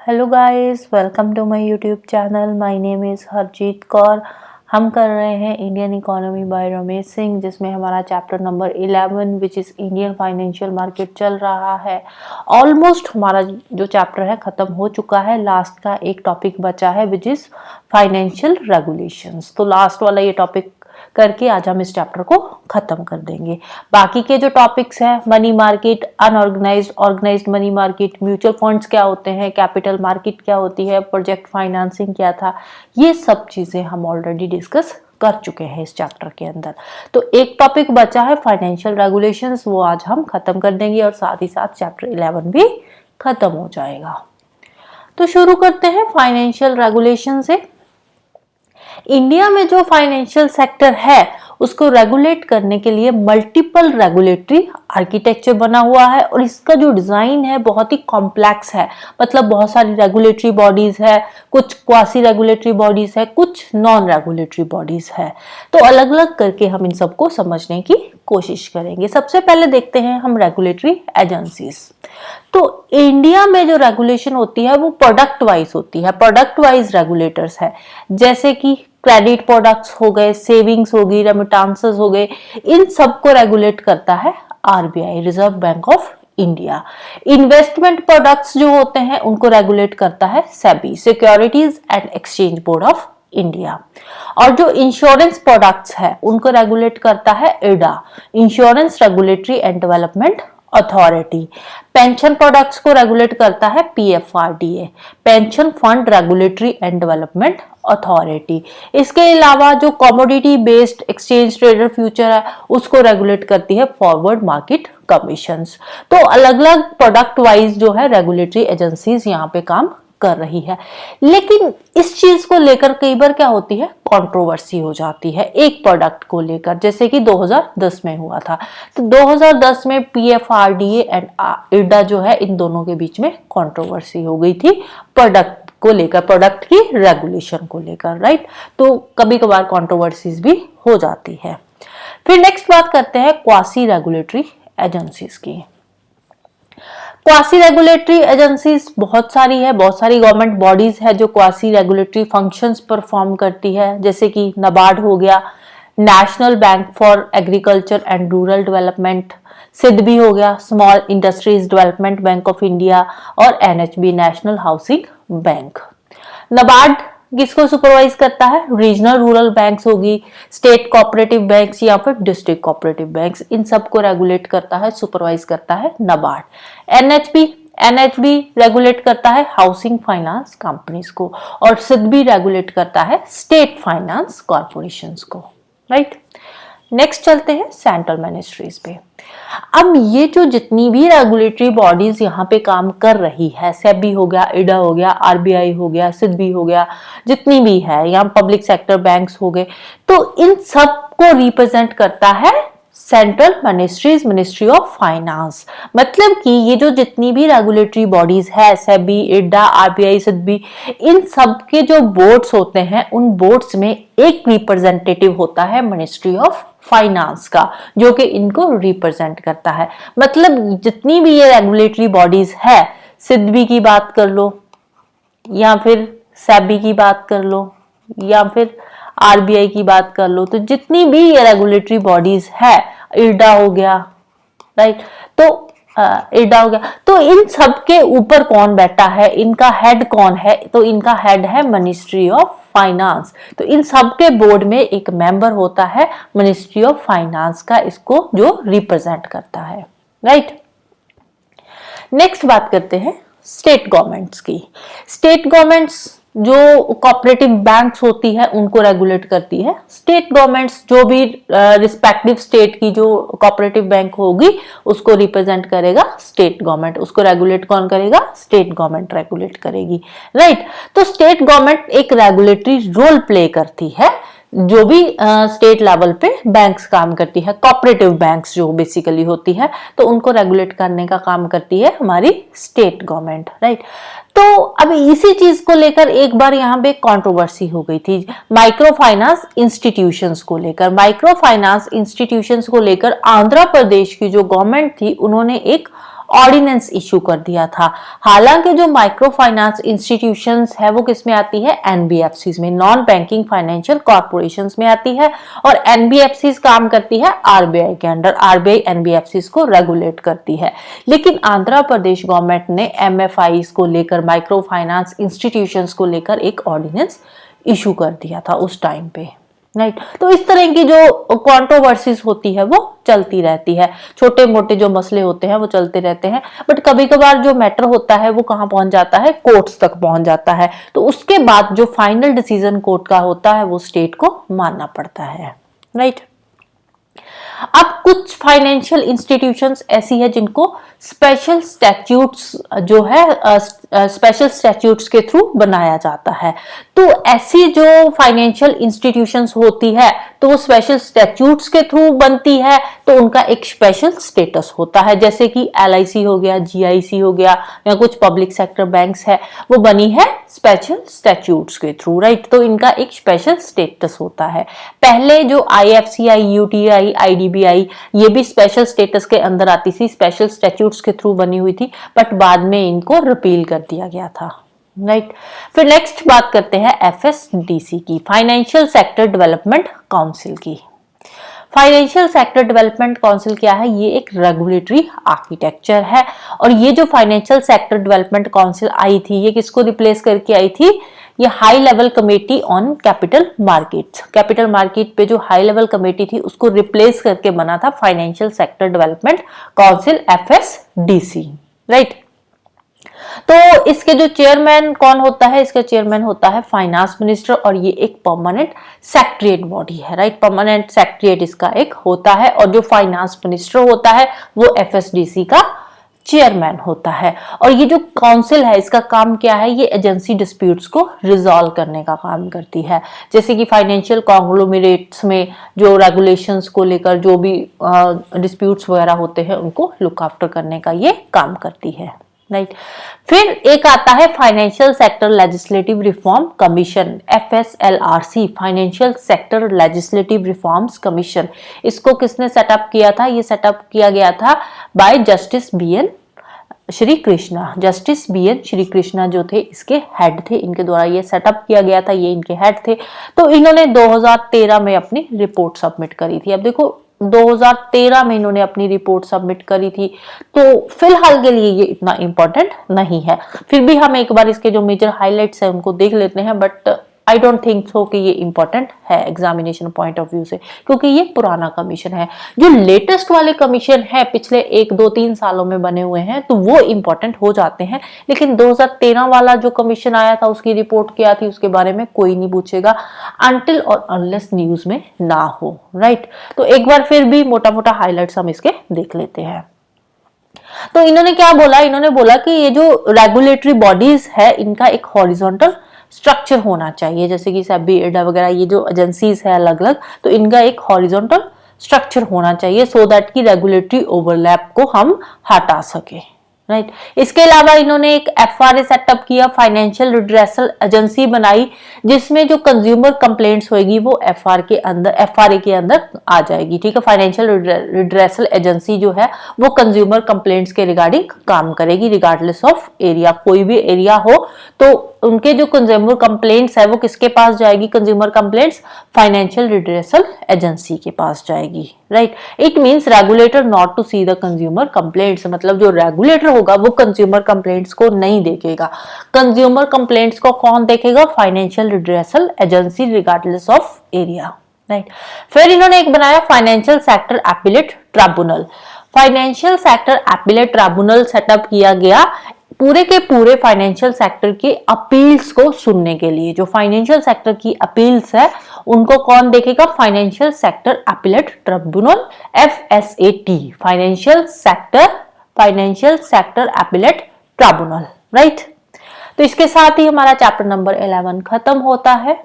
Hello guys, welcome to my YouTube channel. My name is Harjeet Kaur. हम कर रहे हैं Indian economy by Ramesh Singh, जिसमें हमारा chapter number 11 which is Indian financial market चल रहा है। ऑलमोस्ट हमारा जो चैप्टर है ख़त्म हो चुका है। लास्ट का एक टॉपिक बचा है विच इज़ फाइनेंशियल रेगुलेशंस। तो लास्ट वाला ये टॉपिक करके आज हम इस चैप्टर को खत्म कर देंगे। बाकी के जो टॉपिक्स हैं, money market, unorganised, organised money market, mutual funds क्या होते हैं, कैपिटल मार्केट क्या होती है, प्रोजेक्ट फाइनेंसिंग क्या था, ये सब चीजें हम ऑलरेडी डिस्कस कर चुके हैं इस चैप्टर के अंदर। तो एक टॉपिक बचा है फाइनेंशियल रेगुलेशंस, वो आज हम खत्म कर देंगे और साथ ही साथ चैप्टर 11 भी खत्म हो जाएगा। तो शुरू करते हैं फाइनेंशियल रेगुलेशन से। इंडिया में जो फाइनेंशियल सेक्टर है उसको रेगुलेट करने के लिए मल्टीपल रेगुलेटरी आर्किटेक्चर बना हुआ है और इसका जो डिजाइन है बहुत ही कॉम्प्लेक्स है। मतलब बहुत सारी रेगुलेटरी बॉडीज है, कुछ क्वासी रेगुलेटरी बॉडीज है, कुछ नॉन रेगुलेटरी बॉडीज है। तो अलग अलग करके हम इन सबको समझने की कोशिश करेंगे। सबसे पहले देखते हैं हम रेगुलेटरी एजेंसीज। तो इंडिया में जो रेगुलेशन होती है वो प्रोडक्ट वाइज होती है, प्रोडक्ट वाइज रेगुलेटर्स है। जैसे कि क्रेडिट प्रोडक्ट्स हो गए, सेविंग्स हो गई, रेमिटांसेस हो गए, इन सबको रेगुलेट करता है RBI, reserve bank of India. Investment products जो होते हैं उनको रेगुलेट करता है SEBI, securities and exchange board of India. और जो इंश्योरेंस प्रोडक्ट्स है उनको रेगुलेट करता है Ida, insurance regulatory and development authority. Pension products को रेगुलेट करता है PFRDA, pension fund regulatory and development authority. इसके अलावा जो commodity based exchange traded future है उसको रेगुलेट करती है फॉरवर्ड मार्केट कमीशंस। तो अलग अलग प्रोडक्ट वाइज जो है रेगुलेटरी एजेंसीज यहाँ पे काम कर रही है। लेकिन इस चीज को लेकर कई बार क्या होती है, कंट्रोवर्सी हो जाती है एक प्रोडक्ट को लेकर, जैसे कि 2010 में हुआ था। तो 2010 में पीएफआरडीए एंड इडा जो है इन दोनों के बीच में कंट्रोवर्सी हो गई थी प्रोडक्ट को लेकर, प्रोडक्ट की रेगुलेशन को लेकर, राइट। तो कभी कभार कंट्रोवर्सीज भी हो जाती है। फिर नेक्स्ट बात करते हैं क्वासी रेगुलेटरी एजेंसीज की। क्वासी रेगुलेटरी एजेंसीज बहुत सारी है, बहुत सारी गवर्नमेंट बॉडीज है जो क्वासी रेगुलेटरी फंक्शंस परफॉर्म करती है। जैसे कि नाबार्ड हो गया, national bank for agriculture and rural development, SIDBI हो गया, small industries development bank of India, और NHB, national housing bank. NABARD किसको सुपरवाइज करता है, रीजनल रूरल बैंक्स होगी, स्टेट कोऑपरेटिव बैंक्स या फिर डिस्ट्रिक्ट कोऑपरेटिव बैंक्स, इन सबको रेगुलेट करता है, सुपरवाइज करता है नाबार्ड। एनएचबी रेगुलेट करता है हाउसिंग फाइनेंस कंपनीज को, और सिडबी रेगुलेट करता है स्टेट फाइनेंस कॉर्पोरेशंस को, राइट। नेक्स्ट चलते हैं सेंट्रल मिनिस्ट्रीज पे। अब ये जो जितनी भी रेगुलेटरी बॉडीज यहाँ पे काम कर रही है, सेबी हो गया, इडा हो गया, आरबीआई हो गया, सिडबी हो गया, जितनी भी है, यहाँ पब्लिक सेक्टर बैंक्स हो गए, तो इन सब को रिप्रेजेंट करता है central ministries, ministry of finance. मतलब कि ये जो जितनी भी रेगुलेटरी बॉडीज है, सेबी, इडा, आरबीआई, सिडबी, इन सब के जो बोर्ड्स होते हैं उन बोर्ड्स में एक रिप्रेजेंटेटिव होता है मिनिस्ट्री ऑफ फाइनेंस का, जो कि इनको रिप्रेजेंट करता है। मतलब जितनी भी ये रेगुलेटरी बॉडीज है, सिडबी की बात कर लो या फिर सेबी की बात कर लो या फिर आरबीआई की बात कर लो, तो जितनी भी ये रेगुलेटरी बॉडीज है, इडा हो गया, राइट, तो इडा हो गया, तो इन सब के ऊपर कौन बैठा है, इनका हेड कौन है, तो इनका हेड है मिनिस्ट्री ऑफ फाइनेंस। तो इन सब के बोर्ड में एक मेंबर होता है मिनिस्ट्री ऑफ फाइनेंस का, इसको जो रिप्रेजेंट करता है, राइट। नेक्स्ट बात करते हैं स्टेट गवर्नमेंट्स की। स्टेट गवर्नमेंट्स जो कोऑपरेटिव बैंक्स होती है उनको रेगुलेट करती है। स्टेट गवर्नमेंट्स जो भी रिस्पेक्टिव स्टेट की जो कोऑपरेटिव बैंक होगी उसको रिप्रेजेंट करेगा स्टेट गवर्नमेंट, उसको रेगुलेट कौन करेगा, स्टेट गवर्नमेंट रेगुलेट करेगी, राइट। तो स्टेट गवर्नमेंट एक रेगुलेटरी रोल प्ले करती है जो भी स्टेट लेवल पे बैंक्स काम करती है, कोऑपरेटिव बैंक्स जो बेसिकली होती है, तो उनको रेगुलेट करने का काम करती है हमारी स्टेट गवर्नमेंट, राइट। तो अब इसी चीज को लेकर एक बार यहाँ पे कंट्रोवर्सी हो गई थी माइक्रो फाइनेंस इंस्टीट्यूशंस को लेकर। माइक्रो फाइनेंस इंस्टीट्यूशंस को लेकर आंध्र प्रदेश की जो गवर्नमेंट थी उन्होंने एक ऑर्डिनेंस इशू कर दिया था। हालांकि जो माइक्रो फाइनेंस इंस्टीट्यूशंस है वो किस में आती है, एनबीएफसीज में, नॉन बैंकिंग फाइनेंशियल कॉर्पोरेशंस में आती है, और एनबीएफसीज काम करती है आरबीआई के अंडर। आरबीआई एनबीएफसीज को रेगुलेट करती है। लेकिन आंध्र प्रदेश गवर्नमेंट ने एमएफआईज को लेकर, माइक्रो फाइनेंस इंस्टीट्यूशंस को लेकर एक ऑर्डिनेंस इशू कर दिया था उस टाइम पे, राइट। तो इस तरह की जो कंट्रोवर्सीज होती है वो चलती रहती है, छोटे मोटे जो मसले होते हैं वो चलते रहते हैं, बट कभी कभार जो मैटर होता है वो कहाँ पहुंच जाता है, कोर्ट्स तक पहुंच जाता है। तो उसके बाद जो फाइनल डिसीजन कोर्ट का होता है वो स्टेट को मानना पड़ता है, राइट। अब कुछ फाइनेंशियल इंस्टीट्यूशंस ऐसी है जिनको स्पेशल स्टैट्यूट्स जो है स्पेशल स्टैट्यूट्स के थ्रू बनाया जाता है। तो ऐसी जो फाइनेंशियल इंस्टीट्यूशंस होती है तो वो स्पेशल स्टैट्यूट्स के थ्रू बनती है, तो उनका एक स्पेशल स्टेटस होता है। जैसे कि एलआईसी हो गया, जीआईसी हो गया, या कुछ पब्लिक सेक्टर बैंक्स है, वो बनी है स्पेशल स्टैट्यूट्स के थ्रू, राइट। तो इनका एक स्पेशल स्टेटस होता है। पहले जो आईएफसीआई, यूटीआई, आईडीबीआई, ये भी स्पेशल स्टेटस के अंदर आती थी, स्पेशल स्टैट्यूट्स के थ्रू बनी हुई थी, बट बाद में इनको रिपील कर दिया गया था, राइट। फिर नेक्स्ट बात करते हैं एफएसडीसी की, फाइनेंशियल सेक्टर डेवलपमेंट काउंसिल की। फाइनेंशियल सेक्टर डेवलपमेंट काउंसिल क्या है, ये एक रेगुलेटरी आर्किटेक्चर है। और ये जो फाइनेंशियल सेक्टर डेवलपमेंट काउंसिल आई थी, ये किसको रिप्लेस करके आई थी, ये high level committee on capital markets, capital market पे जो हाई लेवल कमेटी थी उसको रिप्लेस करके बना था financial sector development council, FSDC, right. तो इसके जो चेयरमैन कौन होता है, इसका चेयरमैन होता है फाइनेंस मिनिस्टर, और ये एक परमानेंट सेक्रेटरीट बॉडी है, राइट। परमानेंट सेक्रेटरीट इसका एक होता है, और जो फाइनेंस मिनिस्टर होता है वो एफएसडीसी का चेयरमैन होता है। और ये जो काउंसिल है इसका काम क्या है, ये एजेंसी डिस्प्यूट्स को रिजॉल्व करने का काम करती है। जैसे कि फाइनेंशियल कॉन्ग्लोमरेट्स में जो रेगुलेशंस को लेकर जो भी डिस्प्यूट्स वगैरह होते हैं उनको लुक आफ्टर करने का ये काम करती है, राइट। फिर एक आता है financial sector legislative reform commission, FSLRC, financial sector legislative reforms commission. इसको किसने सेटअप किया था, ये सेटअप किया गया था by justice BN Srikrishna. Justice BN Srikrishna जो थे इसके हेड थे, इनके द्वारा ये सेटअप किया गया था, ये इनके हेड थे। तो इन्होंने 2013 में अपनी रिपोर्ट सबमिट करी थी। अब देखो 2013 में इन्होंने अपनी रिपोर्ट सबमिट करी थी, तो फिलहाल के लिए ये इतना इंपॉर्टेंट नहीं है। फिर भी हम एक बार इसके जो मेजर हाइलाइट्स है उनको देख लेते हैं, but I don't think so कि ये इंपॉर्टेंट है एग्जामिनेशन पॉइंट ऑफ व्यू से, क्योंकि ये पुराना कमीशन है। जो लेटेस्ट वाले कमीशन है पिछले 1-2-3 सालों में बने हुए हैं तो वो इंपॉर्टेंट हो जाते हैं, लेकिन 2013 वाला जो कमीशन आया था उसकी रिपोर्ट क्या थी उसके बारे में कोई नहीं पूछेगा अनटिल और अनलेस न्यूज में ना हो, राइट। तो एक बार फिर भी मोटा मोटा हाईलाइट्स हम इसके देख लेते हैं। तो इन्होंने क्या बोला, इन्होंने बोला कि ये जो रेगुलेटरी बॉडीज है इनका एक हॉरिजॉन्टल स्ट्रक्चर होना चाहिए, जैसे कि सेबी, एडा वगैरह ये जो एजेंसीज है अलग अलग, तो इनका एक हॉरिजॉन्टल स्ट्रक्चर होना चाहिए सो दैट की रेगुलेटरी ओवरलैप को हम हटा सके, राइट। इसके अलावा इन्होंने एक एफआरए सेटअप किया, फाइनेंशियल रिड्रेसल एजेंसी बनाई, जिसमें जो कंज्यूमर कंप्लेंट्स होगी वो एफआरए के अंदर आ जाएगी, ठीक है। फाइनेंशियल रिड्रेसल एजेंसी जो है वो कंज्यूमर कंप्लेंट्स के रिगार्डिंग काम करेगी, रिगार्डलेस ऑफ एरिया, कोई भी एरिया हो तो उनके जो कंज्यूमर कंप्लेंट्स है वो किसके पास जाएगी, consumer complaints financial redressal agency के पास जाएगी, right. It means regulator not to see the consumer complaints, मतलब जो रेगुलेटर होगा वो कंज्यूमर कंप्लेंट्स को नहीं देखेगा। कंज्यूमर कंप्लेंट्स को कौन देखेगा, financial redressal agency, regardless of area, right. फिर इन्होंने एक बनाया financial sector appellate tribunal. Financial sector appellate tribunal setup किया गया पूरे के पूरे फाइनेंशियल सेक्टर के अपील्स को सुनने के लिए। जो फाइनेंशियल सेक्टर की अपील्स है उनको कौन देखेगा, financial sector appellate tribunal, FSAT, financial sector appellate tribunal, right. तो इसके साथ ही हमारा चैप्टर नंबर 11 खत्म होता है।